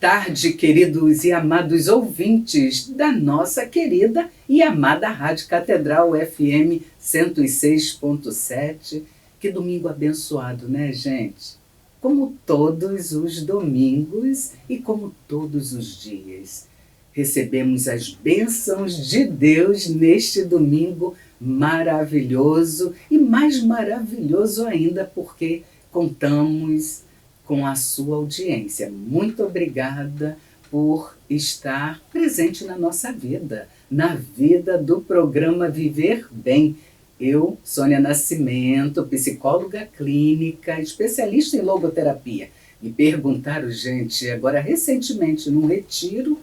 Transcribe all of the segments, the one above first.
tarde, queridos e amados ouvintes da nossa querida e amada Rádio Catedral FM 106.7. Que domingo abençoado, né, gente? Como todos os domingos e como todos os dias, recebemos as bênçãos de Deus neste domingo maravilhoso e mais maravilhoso ainda porque contamos com a sua audiência. Muito obrigada por estar presente na nossa vida, na vida do programa Viver Bem. Eu, Sônia Nascimento, psicóloga clínica, especialista em logoterapia. Me perguntaram, gente, agora recentemente num retiro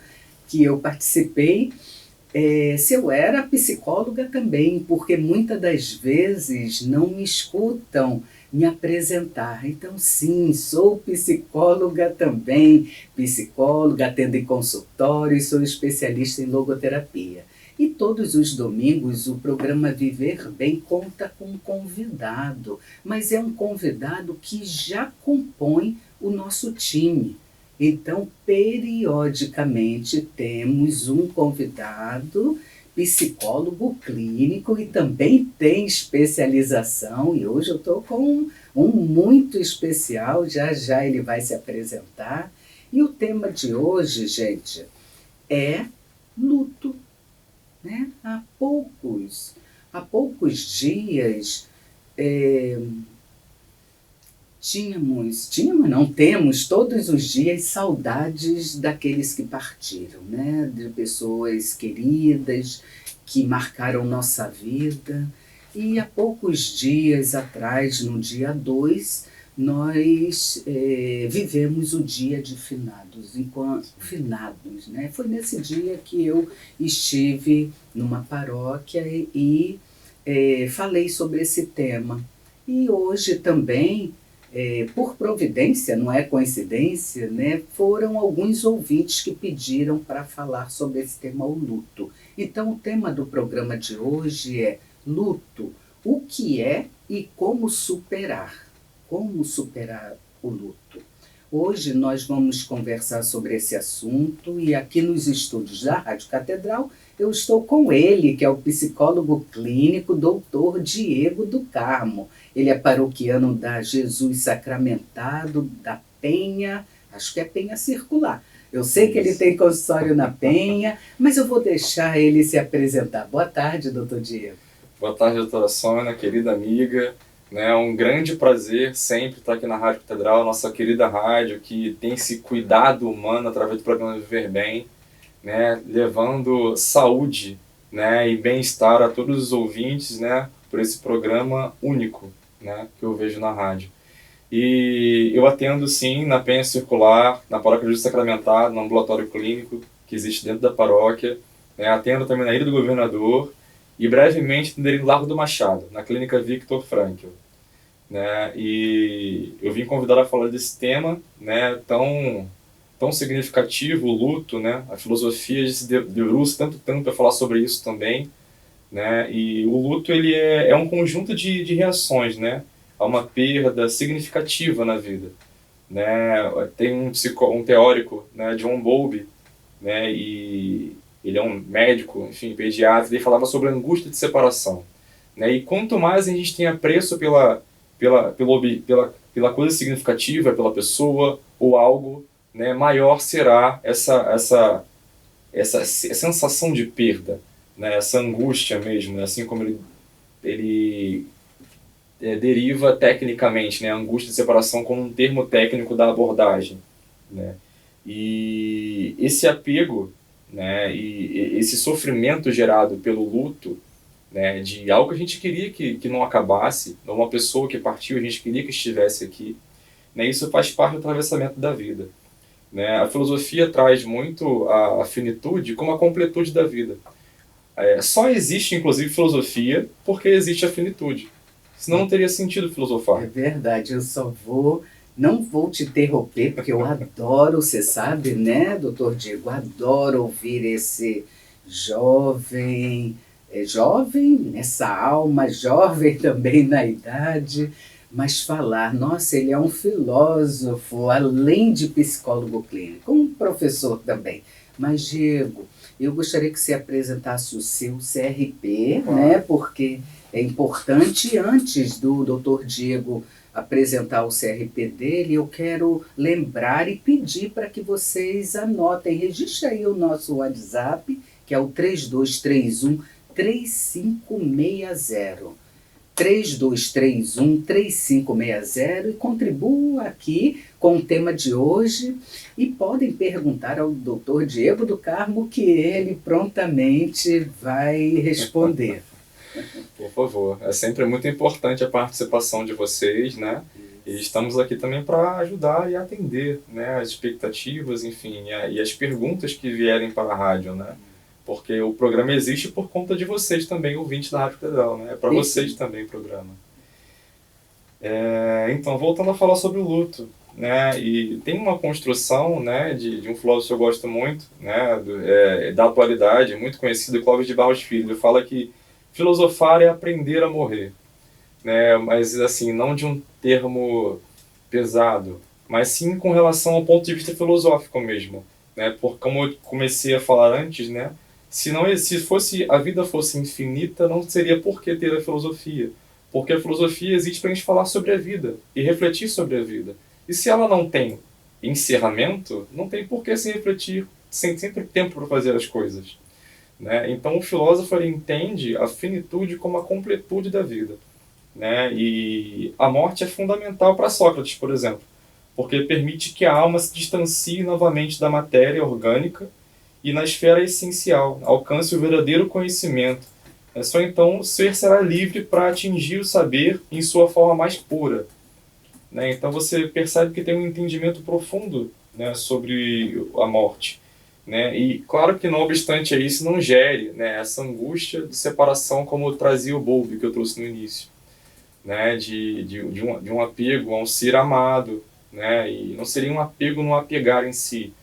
que eu participei, se eu era psicóloga também, porque muitas das vezes não me escutam me apresentar. Então, sim, sou psicóloga também, psicóloga, atendo em consultório e sou especialista em logoterapia. E todos os domingos o programa Viver Bem conta com um convidado, mas é um convidado que já compõe o nosso time. Então, periodicamente temos um convidado, psicólogo clínico e também tem especialização. E hoje eu estou com um muito especial, já já ele vai se apresentar. E o tema de hoje, gente, é luto. Né? Há poucos dias temos todos os dias saudades daqueles que partiram, né? De pessoas queridas que marcaram nossa vida. E há poucos dias atrás, no dia 2, nós vivemos o dia de finados, né? Foi nesse dia que eu estive numa paróquia e falei sobre esse tema. E hoje também, por providência, não é coincidência, né? Foram alguns ouvintes que pediram para falar sobre esse tema, o luto. Então o tema do programa de hoje é luto, o que é e como superar. Como superar o luto? Hoje nós vamos conversar sobre esse assunto e aqui nos estúdios da Rádio Catedral eu estou com ele, que é o psicólogo clínico Dr. Diego do Carmo. Ele é paroquiano da Jesus Sacramentado, da Penha, acho que é Penha Circular. Eu sei que ele tem consultório na Penha, mas eu vou deixar ele se apresentar. Boa tarde, doutor Diego. Boa tarde, doutora Sônia, querida amiga. É um grande prazer sempre estar aqui na Rádio Catedral, nossa querida rádio, que tem esse cuidado humano através do programa Viver Bem, né, levando saúde, né, e bem-estar a todos os ouvintes, né, por esse programa único, né, que eu vejo na rádio. E eu atendo, sim, na Penha Circular, na Paróquia Jesus Sacramentado, no ambulatório clínico que existe dentro da paróquia, né, atendo também na Ilha do Governador e brevemente atenderei no Largo do Machado, na Clínica Victor Frankl. Né, e eu vim convidado a falar desse tema, né, tão significativo, o luto, né, a filosofia se debruça tanto para falar sobre isso também, né, e o luto ele é um conjunto de reações, né, a uma perda significativa na vida, né. Tem um teórico, né, John Bowlby, né, e ele é um médico, enfim, pediatra, ele falava sobre a angústia de separação, né, e quanto mais a gente tem apreço pela coisa significativa, pela pessoa ou algo, né, maior será essa sensação de perda, né, essa angústia mesmo, né, assim como ele deriva tecnicamente, né, a angústia de separação como um termo técnico da abordagem, né, e esse apego, né, e esse sofrimento gerado pelo luto, né, de algo que a gente queria que não acabasse, de uma pessoa que partiu, a gente queria que estivesse aqui, né, isso faz parte do atravessamento da vida. Né? A filosofia traz muito a finitude como a completude da vida. Só existe, inclusive, filosofia porque existe a finitude. Senão não teria sentido filosofar. É verdade, eu não vou te interromper, porque eu adoro, você sabe, né, doutor Diego, adoro ouvir esse jovem nessa alma, jovem também na idade, mas falar, nossa, ele é um filósofo, além de psicólogo clínico, um professor também. Mas, Diego, eu gostaria que você apresentasse o seu CRP, né? Porque é importante, antes do doutor Diego apresentar o CRP dele, eu quero lembrar e pedir para que vocês anotem, registre aí o nosso WhatsApp, que é o 3231 3560. 3231-3560 e contribuam aqui com o tema de hoje e podem perguntar ao Dr. Diego do Carmo que ele prontamente vai responder. Por favor, é sempre muito importante a participação de vocês, né? E estamos aqui também para ajudar e atender, né, as expectativas, enfim, e as perguntas que vierem para a rádio, né? Porque o programa existe por conta de vocês também, ouvintes da Rádio Federal, né? É para vocês também o programa. Então, voltando a falar sobre o luto, né? E tem uma construção, né, de um filósofo que eu gosto muito, né, da atualidade, muito conhecido, Clóvis de Barros Filho. Ele fala que filosofar é aprender a morrer, né? Mas assim, não de um termo pesado, mas sim com relação ao ponto de vista filosófico mesmo, né? Porque como eu comecei a falar antes, né? Se a vida fosse infinita, não seria por que ter a filosofia. Porque a filosofia existe para a gente falar sobre a vida e refletir sobre a vida. E se ela não tem encerramento, não tem por que se refletir, sem sempre tempo para fazer as coisas, né? Então o filósofo ele entende a finitude como a completude da vida, né? E a morte é fundamental para Sócrates, por exemplo, porque permite que a alma se distancie novamente da matéria orgânica e na esfera essencial, alcance o verdadeiro conhecimento. Só então o ser será livre para atingir o saber em sua forma mais pura, né? Então você percebe que tem um entendimento profundo, né, sobre a morte, né? E claro que não obstante isso não gere, né, essa angústia de separação como trazia o Bowlby, que eu trouxe no início, né, de um apego a um ser amado, né? E não seria um apego no apegar em si,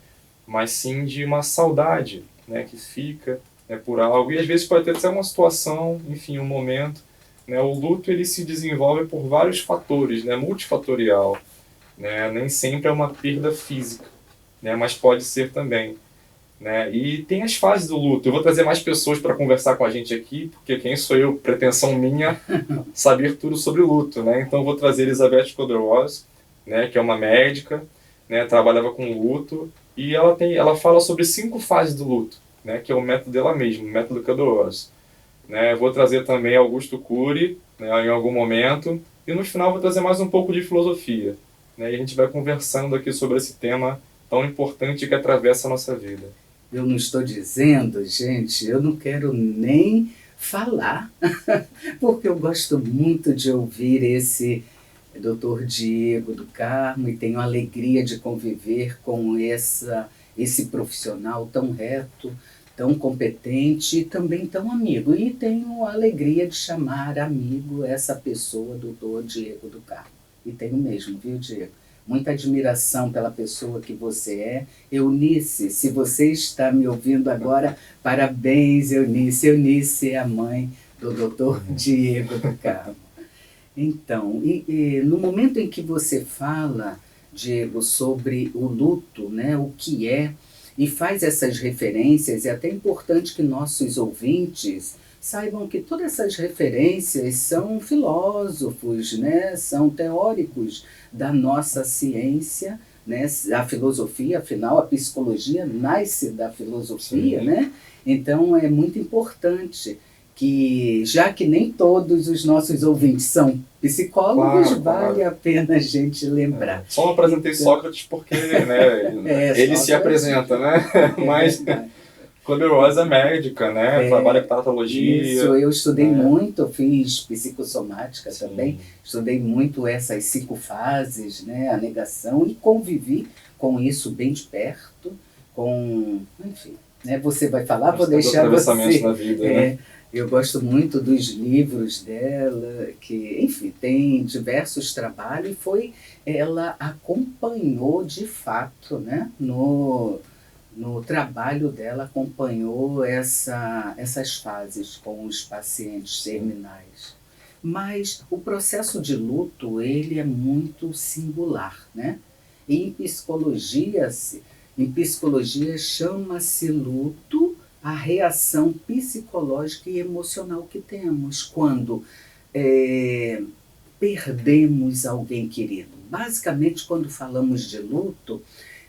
mas sim de uma saudade, né, que fica, né, por algo, e às vezes pode ter uma situação, enfim, um momento, né? O luto ele se desenvolve por vários fatores, né, multifatorial, né? Nem sempre é uma perda física, né, mas pode ser também, né? E tem as fases do luto. Eu vou trazer mais pessoas para conversar com a gente aqui, porque quem sou eu, pretensão minha, saber tudo sobre o luto, né? Então eu vou trazer Elizabeth Kubler-Ross, né, que é uma médica, né, trabalhava com luto, e ela fala sobre 5 fases do luto, né, que é o método dela mesma, o método Kubler-Ross, né? Eu vou trazer também Augusto Cury, né, em algum momento, e no final vou trazer mais um pouco de filosofia, né? E a gente vai conversando aqui sobre esse tema tão importante que atravessa a nossa vida. Eu não estou dizendo, gente, eu não quero nem falar, porque eu gosto muito de ouvir esse Dr. Diego do Carmo e tenho a alegria de conviver com esse profissional tão reto, tão competente e também tão amigo. E tenho a alegria de chamar amigo essa pessoa, Dr. Diego do Carmo. E tenho mesmo, viu, Diego? Muita admiração pela pessoa que você é. Eunice, se você está me ouvindo agora, parabéns, Eunice. Eunice é a mãe do Dr. Diego do Carmo. Então, no momento em que você fala, Diego, sobre o luto, né, o que é, e faz essas referências, é até importante que nossos ouvintes saibam que todas essas referências são filósofos, né, são teóricos da nossa ciência, né, a filosofia, afinal, a psicologia nasce da filosofia, né? Então é muito importante que, já que nem todos os nossos ouvintes são psicólogos, vale a pena a gente lembrar. Só não apresentei então, Sócrates porque, né, ele se apresenta, né? Mas Kubler-Ross é médica, né? Trabalha com taratologia. Isso, eu estudei muito, fiz psicossomática também, estudei muito essas 5 fases, né? A negação, e convivi com isso bem de perto, enfim, né? Você vai falar, vou deixar você. Na vida, né? Eu gosto muito dos livros dela, que, enfim, tem diversos trabalhos, e ela acompanhou de fato, né, no trabalho dela, acompanhou essas fases com os pacientes terminais. Mas o processo de luto, ele é muito singular, né? E em psicologia chama-se luto a reação psicológica e emocional que temos quando perdemos alguém querido. Basicamente, quando falamos de luto,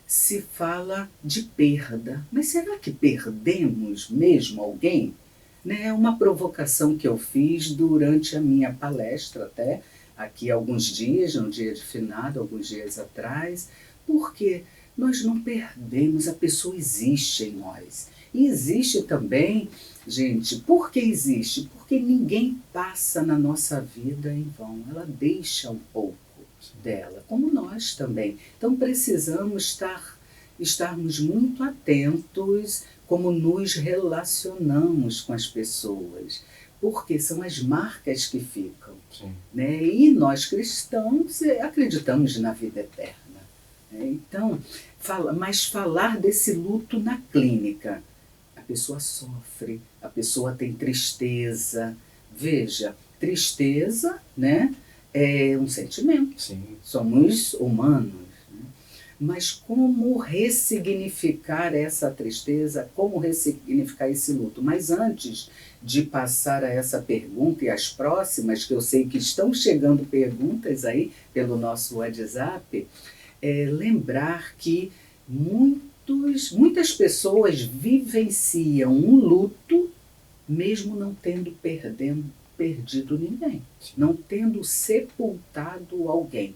se fala de perda. Mas será que perdemos mesmo alguém? Né? É uma provocação que eu fiz durante a minha palestra, até aqui há alguns dias, no dia de finado, alguns dias atrás, porque nós não perdemos, a pessoa existe em nós. E existe também, gente, por que existe? Porque ninguém passa na nossa vida em vão, ela deixa um pouco dela, como nós também. Então precisamos estarmos muito atentos como nos relacionamos com as pessoas, porque são as marcas que ficam. Né? E nós cristãos acreditamos na vida eterna. Né? Então, mas falar desse luto na clínica, a pessoa sofre, a pessoa tem tristeza. Veja, tristeza, né, é um sentimento. Sim. Somos humanos. Né? Mas como ressignificar essa tristeza, como ressignificar esse luto? Mas antes de passar a essa pergunta e as próximas, que eu sei que estão chegando perguntas aí pelo nosso WhatsApp, lembrar que muitas pessoas vivenciam um luto mesmo não tendo perdido ninguém, não tendo sepultado alguém.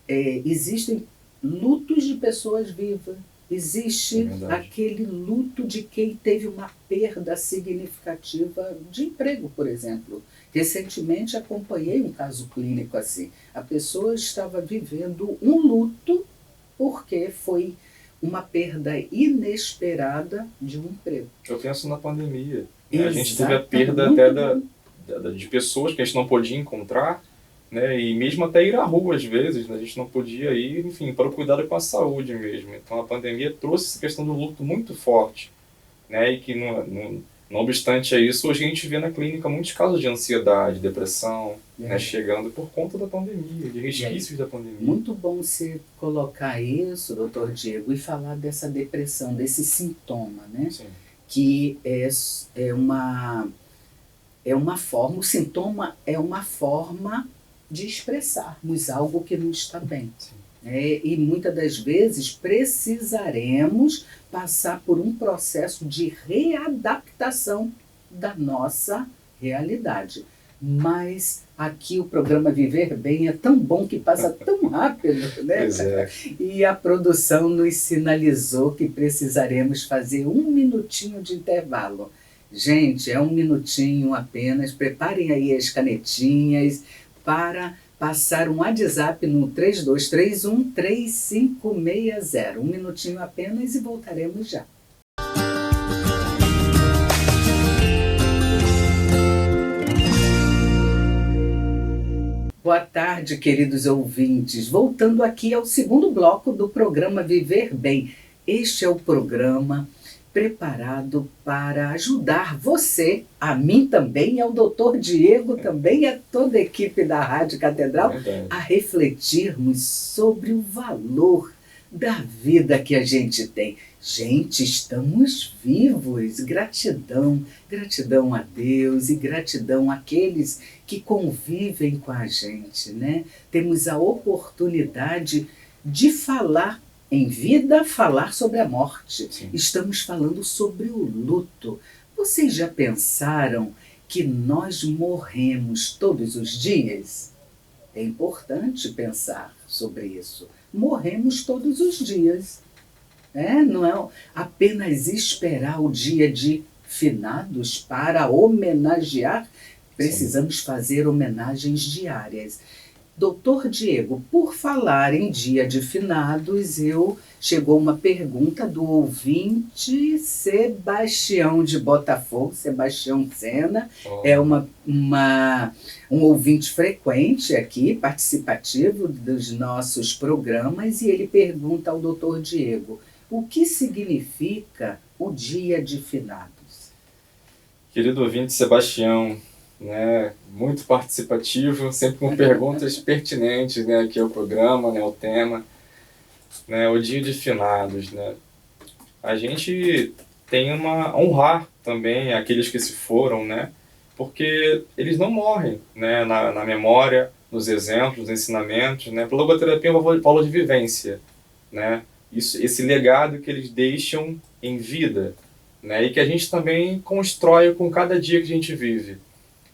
Existem lutos de pessoas vivas, existe aquele luto de quem teve uma perda significativa de emprego, por exemplo. Recentemente acompanhei um caso clínico assim. A pessoa estava vivendo um luto porque foi uma perda inesperada de um emprego. Eu penso na pandemia. Exatamente. A gente teve a perda até de pessoas que a gente não podia encontrar, né? E mesmo até ir à rua às vezes, né? A gente não podia ir, enfim, para o cuidado com a saúde mesmo. Então a pandemia trouxe essa questão do luto muito forte, né? E que não obstante a isso, hoje a gente vê na clínica muitos casos de ansiedade, depressão, né, chegando por conta da pandemia, de resquícios da pandemia. Muito bom você colocar isso, doutor Diego, e falar dessa depressão, desse sintoma, né? Sim. Que é uma forma, o sintoma é uma forma de expressarmos algo que não está bem. E muitas das vezes precisaremos passar por um processo de readaptação da nossa realidade. Mas aqui o programa Viver Bem é tão bom que passa tão rápido, né? Pois é. E a produção nos sinalizou que precisaremos fazer 1 minutinho de intervalo. Gente, é 1 minutinho apenas. Preparem aí as canetinhas para passar um WhatsApp no 3231-3560. 1 minutinho apenas e voltaremos já. Boa tarde, queridos ouvintes. Voltando aqui ao segundo bloco do programa Viver Bem. Este é o programa preparado para ajudar você, a mim também, e ao doutor Diego também, e a toda a equipe da Rádio Catedral, a refletirmos sobre o valor da vida que a gente tem. Gente, estamos vivos. Gratidão, gratidão a Deus e gratidão àqueles que convivem com a gente, né? Temos a oportunidade de falar em vida, falar sobre a morte. Sim. Estamos falando sobre o luto. Vocês já pensaram que nós morremos todos os dias? É importante pensar sobre isso. Morremos todos os dias. Não é apenas esperar o dia de finados para homenagear. Precisamos fazer homenagens diárias. Doutor Diego, por falar em dia de finados, chegou uma pergunta do ouvinte Sebastião de Botafogo, Sebastião Sena, é um ouvinte frequente aqui, participativo dos nossos programas, e ele pergunta ao doutor Diego, o que significa o dia de finados? Querido ouvinte Sebastião, né, muito participativo, sempre com perguntas pertinentes, né, aqui ao programa, né, ao tema, né, o Dia de Finados, né. A gente tem uma honrar também aqueles que se foram, né, porque eles não morrem, né, na memória, nos exemplos, nos ensinamentos, né. Para a logoterapia é um valor de vivência, né, esse legado que eles deixam em vida, né, e que a gente também constrói com cada dia que a gente vive,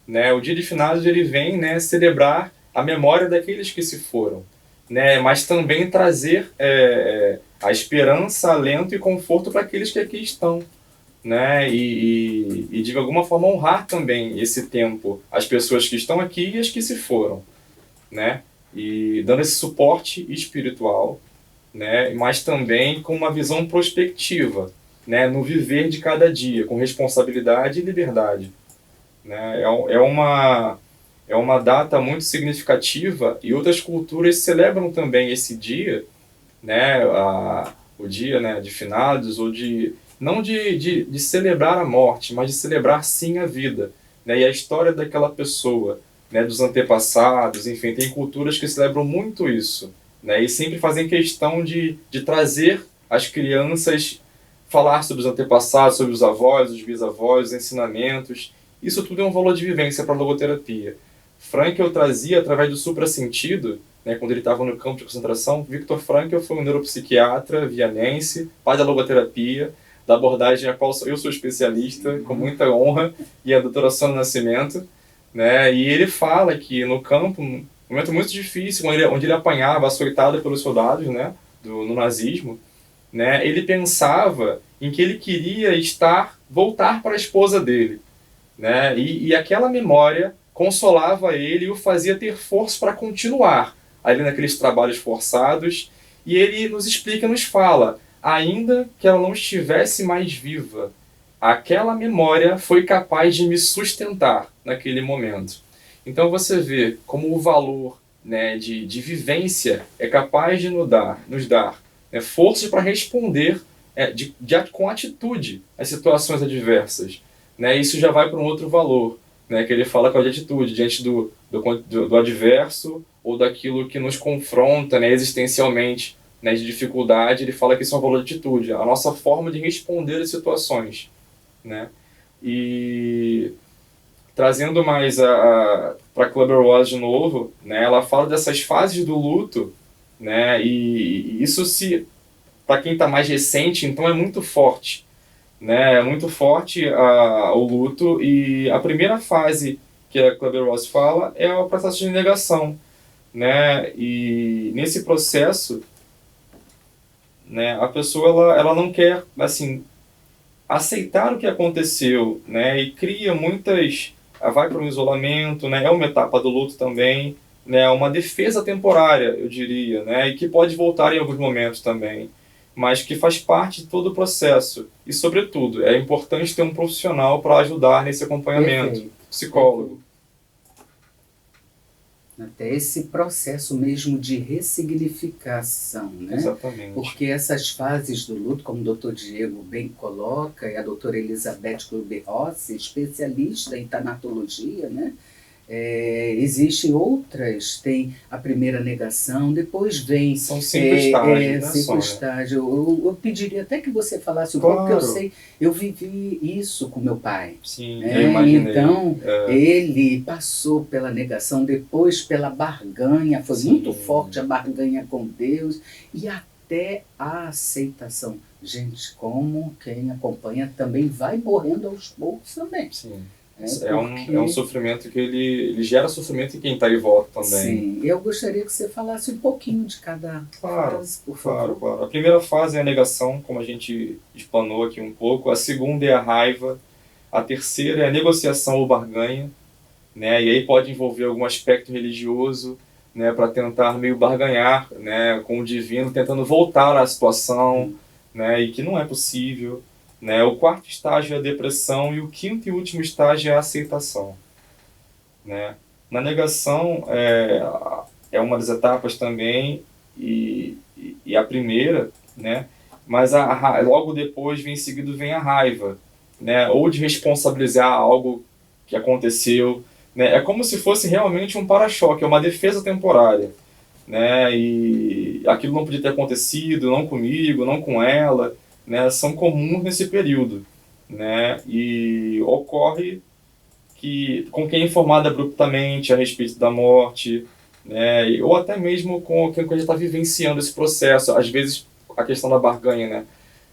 né. O Dia de Finados ele vem, né, celebrar a memória daqueles que se foram, né, mas também trazer a esperança, alento e conforto para aqueles que aqui estão, né, e de alguma forma honrar também esse tempo, as pessoas que estão aqui e as que se foram, né, e dando esse suporte espiritual, né, mas também com uma visão prospectiva, né, no viver de cada dia, com responsabilidade e liberdade, né, é uma data muito significativa e outras culturas celebram também esse dia, né, o dia, né, de finados, ou de não de celebrar a morte, mas de celebrar sim a vida, né, e a história daquela pessoa, né, dos antepassados, enfim, tem culturas que celebram muito isso, né, e sempre fazem questão de trazer as crianças, falar sobre os antepassados, sobre os avós, os bisavós, os ensinamentos. Isso tudo é um valor de vivência para a logoterapia. Frankl trazia através do suprassentido, né, quando ele estava no campo de concentração. Viktor Frankl foi um neuropsiquiatra vianense, pai da logoterapia, da abordagem a qual eu sou especialista, com muita honra, e a doutora Sônia Nascimento, né, e ele fala que no campo, um momento muito difícil, onde ele apanhava, açoitado pelos soldados, né, no nazismo, né, ele pensava em que ele queria voltar para a esposa dele, né, e aquela memória consolava ele e o fazia ter força para continuar ali naqueles trabalhos forçados, e ele nos explica, nos fala, ainda que ela não estivesse mais viva, aquela memória foi capaz de me sustentar naquele momento. Então você vê como o valor, né, de vivência é capaz de nos dar, né, forças para responder com atitude às situações adversas. Né? Isso já vai para um outro valor, né, que ele fala com a de atitude, diante do adverso ou daquilo que nos confronta, né, existencialmente, né, de dificuldade. Ele fala que isso é um valor de atitude, a nossa forma de responder às situações. Né? E trazendo mais para Kübler-Ross de novo, né, ela fala dessas fases do luto, né, e isso, para quem está mais recente, então é muito forte. Né, é muito forte o luto, e a primeira fase que a Kübler-Ross fala é o processo de negação, né, e nesse processo, né, a pessoa ela não quer assim aceitar o que aconteceu, né, e cria vai para um isolamento, né, é uma etapa do luto também, né, uma defesa temporária, eu diria, né, e que pode voltar em alguns momentos também, mas que faz parte de todo o processo. E, sobretudo, é importante ter um profissional para ajudar nesse acompanhamento. Perfeito. Psicólogo. Até esse processo mesmo de ressignificação, né? Exatamente. Porque essas fases do luto, como o doutor Diego bem coloca, e a doutora Elizabeth Kübler-Ross, especialista em tanatologia, né? Existem outras, tem a primeira negação, depois vem... São 5 estágios, né, 5 estágios. Eu pediria até que você falasse um claro. pouco, porque eu vivi isso com meu pai. Sim, eu imaginei. Então, ele passou pela negação, depois pela barganha, foi Sim. muito forte a barganha com Deus, e até a aceitação. Gente, como quem acompanha também vai morrendo aos poucos também. Sim. Porque... É um sofrimento que ele gera sofrimento em quem está em volta também. Sim, eu gostaria que você falasse um pouquinho de cada fase, por favor. Claro. A primeira fase é a negação, como a gente explanou aqui um pouco. A segunda é a raiva. A terceira é a negociação ou barganha, né? E aí pode envolver algum aspecto religioso, né, para tentar meio barganhar, né, com o divino, tentando voltar à situação, né, e que não é possível. Né? O quarto estágio é a depressão e o quinto e último estágio é a aceitação. Né? Na negação é uma das etapas também, e a primeira, né? Mas logo depois, em seguida, vem a raiva, né? Ou de responsabilizar algo que aconteceu, né? É como se fosse realmente um para-choque, é uma defesa temporária, né? E aquilo não podia ter acontecido, não comigo, não com ela, né? São comuns nesse período, né? E ocorre que com quem é informado abruptamente a respeito da morte, né? Ou até mesmo com quem a gente está vivenciando esse processo, às vezes a questão da barganha, né?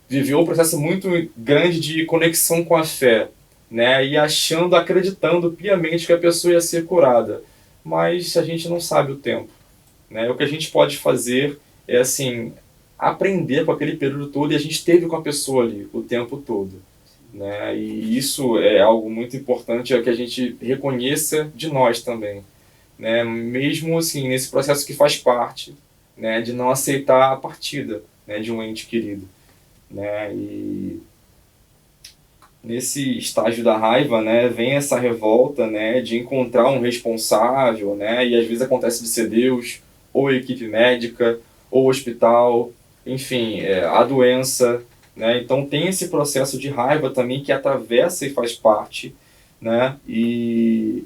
Viveu um processo muito grande de conexão com a fé, né? E achando, acreditando piamente que a pessoa ia ser curada, mas a gente não sabe o tempo, né? O que a gente pode fazer é, assim, aprender com aquele período todo, e a gente esteve com a pessoa ali o tempo todo, né? E isso é algo muito importante, é que a gente reconheça de nós também, né? Mesmo assim, nesse processo que faz parte, né, de não aceitar a partida, né, de um ente querido, né? E nesse estágio da raiva, né, vem essa revolta, né, de encontrar um responsável, né, e às vezes acontece de ser Deus, ou a equipe médica, ou o hospital, enfim, a doença, né, então tem esse processo de raiva também que atravessa e faz parte, né, e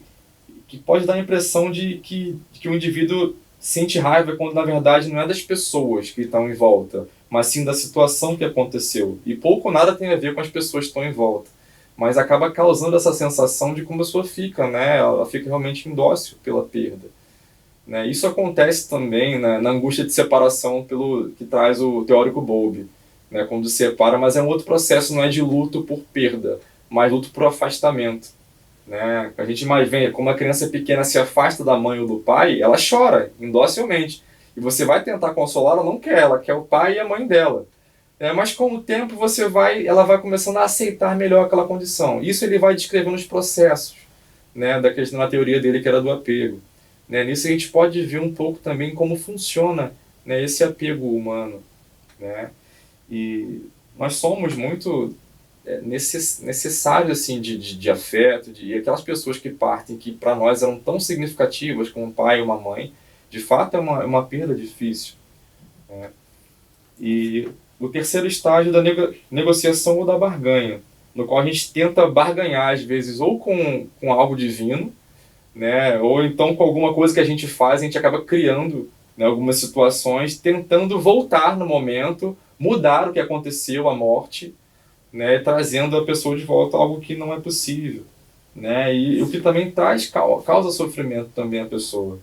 que pode dar a impressão de que o indivíduo sente raiva quando na verdade não é das pessoas que estão em volta, mas sim da situação que aconteceu. E pouco ou nada tem a ver com as pessoas que estão em volta, mas acaba causando essa sensação de como a pessoa fica, né? Ela fica realmente indócil pela perda, né? Isso acontece também, né, na angústia de separação pelo que traz o teórico Bowlby, né? Quando se separa, mas é um outro processo, não é de luto por perda, mas luto por afastamento, né? A gente mais vê como a criança pequena se afasta da mãe ou do pai, ela chora indocilmente. E você vai tentar consolar, ela não quer, ela quer o pai e a mãe dela. Mas com o tempo ela vai começando a aceitar melhor aquela condição. Isso ele vai descrevendo os processos, né, da questão na teoria dele que era do apego. Né? Nisso a gente pode ver um pouco também como funciona, né, esse apego humano, né? E nós somos muito necessário assim de afeto, e aquelas pessoas que partem que para nós eram tão significativas como um pai ou uma mãe, de fato é uma perda difícil, né? E o terceiro estágio da negociação ou da barganha, no qual a gente tenta barganhar às vezes ou com algo divino, né, ou então com alguma coisa que a gente faz, a gente acaba criando, né, algumas situações, tentando voltar no momento, mudar o que aconteceu, a morte, né, trazendo a pessoa de volta a algo que não é possível, né, e o que também causa sofrimento também à pessoa,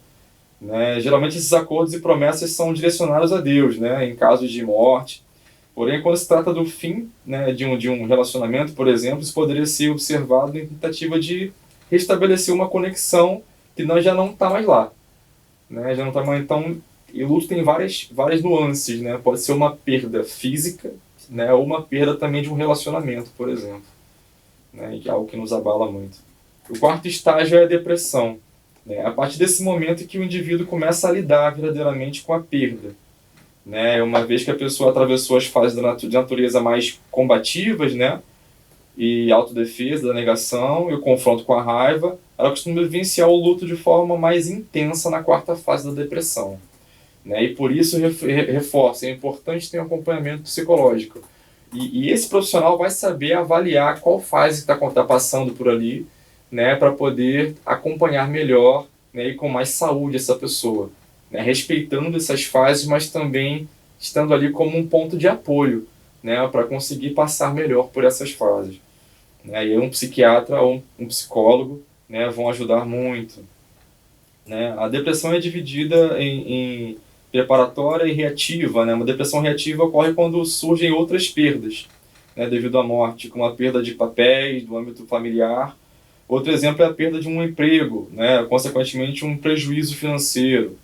né. Geralmente esses acordos e promessas são direcionados a Deus, né, em casos de morte. Porém, quando se trata do fim, né, de um relacionamento, por exemplo, isso poderia ser observado em tentativa de restabelecer uma conexão que já não está mais lá, né, já não está mais. Então, e o luto tem várias nuances, né, pode ser uma perda física, né, ou uma perda também de um relacionamento, por exemplo, né, que é algo que nos abala muito. O quarto estágio é a depressão, né, a partir desse momento que o indivíduo começa a lidar verdadeiramente com a perda, né, uma vez que a pessoa atravessou as fases de natureza mais combativas, né, e autodefesa, da negação e o confronto com a raiva, ela costuma vivenciar o luto de forma mais intensa na quarta fase da depressão, né? E por isso reforça, é importante ter um acompanhamento psicológico. E esse profissional vai saber avaliar qual fase que está passando por ali, né, para poder acompanhar melhor, né, e com mais saúde essa pessoa, né, respeitando essas fases, mas também estando ali como um ponto de apoio, né, para conseguir passar melhor por essas fases, né? E aí um psiquiatra ou um psicólogo, né, vão ajudar muito, né? A depressão é dividida em preparatória e reativa, né? Uma depressão reativa ocorre quando surgem outras perdas, né, devido à morte, como a perda de papéis do âmbito familiar. Outro exemplo é a perda de um emprego, né, consequentemente um prejuízo financeiro,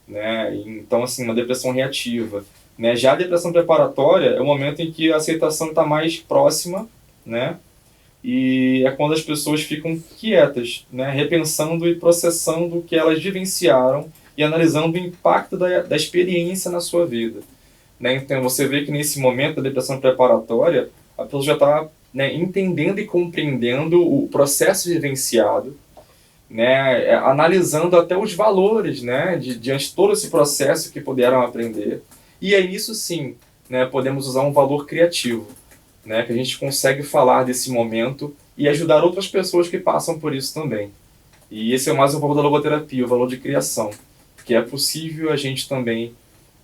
né? Então, assim, uma depressão reativa, né? Já a depressão preparatória é o momento em que a aceitação está mais próxima, né? E é quando as pessoas ficam quietas, né, repensando e processando o que elas vivenciaram e analisando o impacto da experiência na sua vida, né? Então você vê que nesse momento da depressão preparatória, a pessoa já está, né, entendendo e compreendendo o processo vivenciado, né, analisando até os valores, né, diante de todo esse processo que puderam aprender. E aí nisso sim, né, podemos usar um valor criativo, né, que a gente consegue falar desse momento e ajudar outras pessoas que passam por isso também. E esse é mais um valor da logoterapia, o valor de criação, que é possível a gente também,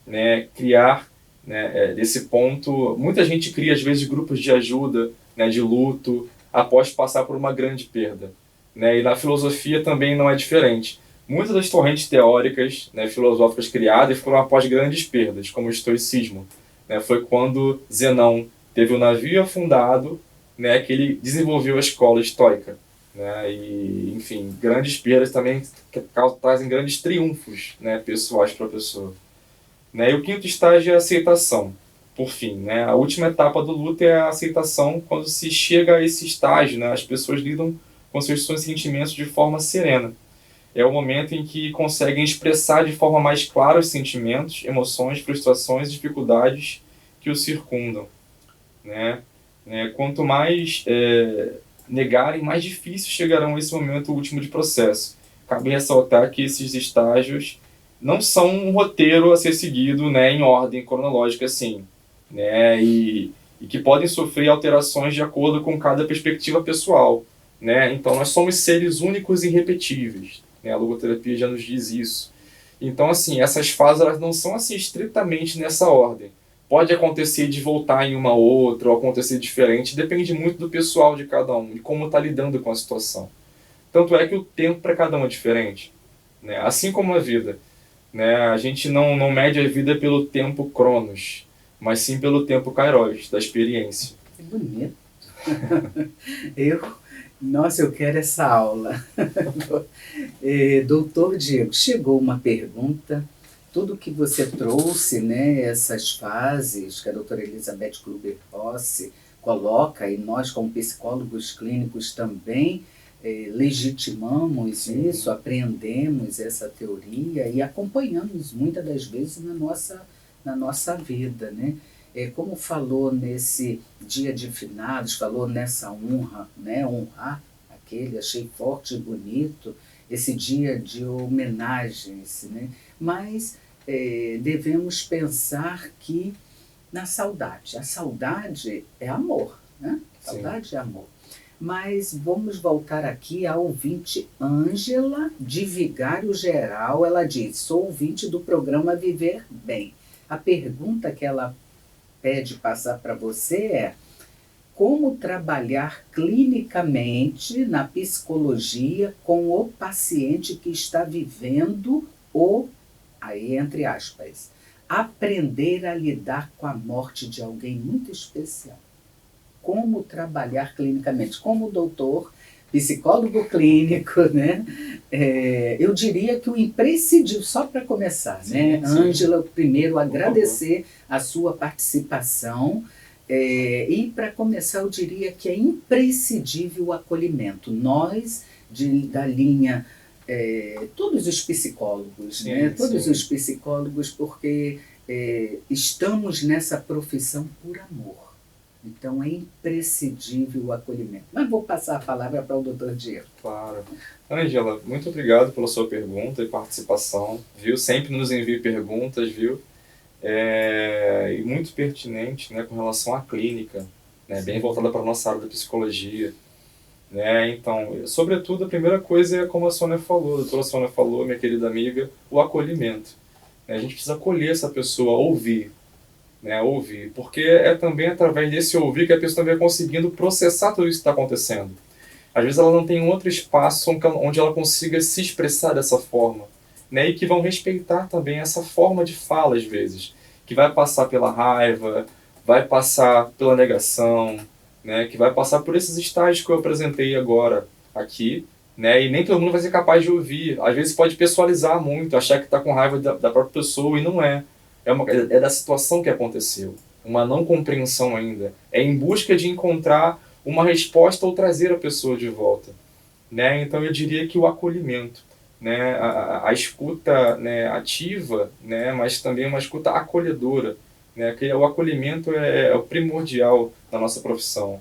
né, criar, né, desse ponto. Muita gente cria, às vezes, grupos de ajuda, né, de luto, após passar por uma grande perda. Né, e na filosofia também não é diferente. Muitas das correntes teóricas, né, filosóficas criadas foram após grandes perdas, como o estoicismo. Né, foi quando Zenão teve o navio afundado, né, que ele desenvolveu a escola estoica. Né, e, enfim, grandes perdas também trazem grandes triunfos, né, pessoais para a pessoa. Né? E o quinto estágio é a aceitação. Por fim, né? A última etapa do luto é a aceitação. Quando se chega a esse estágio, né, as pessoas lidam com seus sentimentos de forma serena. É o momento em que conseguem expressar de forma mais clara os sentimentos, emoções, frustrações e dificuldades que os circundam. Né? Quanto mais negarem, mais difícil chegarão a esse momento último de processo. Cabe ressaltar que esses estágios não são um roteiro a ser seguido, né, em ordem cronológica, assim, né, e que podem sofrer alterações de acordo com cada perspectiva pessoal. Né? Então, nós somos seres únicos e irrepetíveis. Né? A logoterapia já nos diz isso. Então, assim, essas fases elas não são assim estritamente nessa ordem. Pode acontecer de voltar em uma outra, ou acontecer diferente, depende muito do pessoal de cada um, de como está lidando com a situação. Tanto é que o tempo para cada um é diferente. Né? Assim como a vida. Né? A gente não mede a vida pelo tempo cronos, mas sim pelo tempo kairos, da experiência. Que bonito. Nossa, eu quero essa aula. Doutor Diego, chegou uma pergunta. Tudo que você trouxe, né, essas fases que a doutora Elizabeth Kluber-Rossi coloca, e nós como psicólogos clínicos também legitimamos isso, aprendemos essa teoria e acompanhamos muitas das vezes na nossa vida, né? Como falou nesse dia de finados, falou nessa honra, né? Honrar aquele, achei forte e bonito, esse dia de homenagens, né? Mas devemos pensar que na saudade, a saudade é amor, né? Saudade é amor. Mas vamos voltar aqui à ouvinte Ângela de Vigário Geral. Ela diz: sou ouvinte do programa Viver Bem. A pergunta que ela pede passar para você é: como trabalhar clinicamente na psicologia com o paciente que está vivendo aí entre aspas, aprender a lidar com a morte de alguém muito especial? Como trabalhar clinicamente? Como doutor, psicólogo clínico, né? Eu diria que o imprescindível, só para começar, sim, né? Ângela, primeiro agradecer a sua participação. E para começar, eu diria que é imprescindível o acolhimento. Nós, da linha, todos os psicólogos, sim, né? Todos os psicólogos, porque estamos nessa profissão por amor. Então é imprescindível o acolhimento. Mas vou passar a palavra para o doutor Diego. Claro. Ângela, muito obrigado pela sua pergunta e participação, viu? Sempre nos envie perguntas, viu? E muito pertinente, né, com relação à clínica, né, bem voltada para a nossa área da psicologia. Né? Então, sobretudo, a primeira coisa é como a doutora Sônia falou, minha querida amiga, o acolhimento. Né? A gente precisa acolher essa pessoa, ouvir. Né, ouvir, porque é também através desse ouvir que a pessoa vai conseguindo processar tudo isso que está acontecendo. Às vezes ela não tem um outro espaço onde ela consiga se expressar dessa forma, né, e que vão respeitar também essa forma de fala, às vezes, que vai passar pela raiva, vai passar pela negação, né, que vai passar por esses estágios que eu apresentei agora aqui, né, e nem todo mundo vai ser capaz de ouvir. Às vezes pode pessoalizar muito, achar que está com raiva da própria pessoa e não é. É da situação que aconteceu, uma não compreensão ainda. É em busca de encontrar uma resposta ou trazer a pessoa de volta. Né? Então eu diria que o acolhimento, né? A escuta, né, ativa, né, mas também uma escuta acolhedora. Né? Que o acolhimento é o primordial da nossa profissão.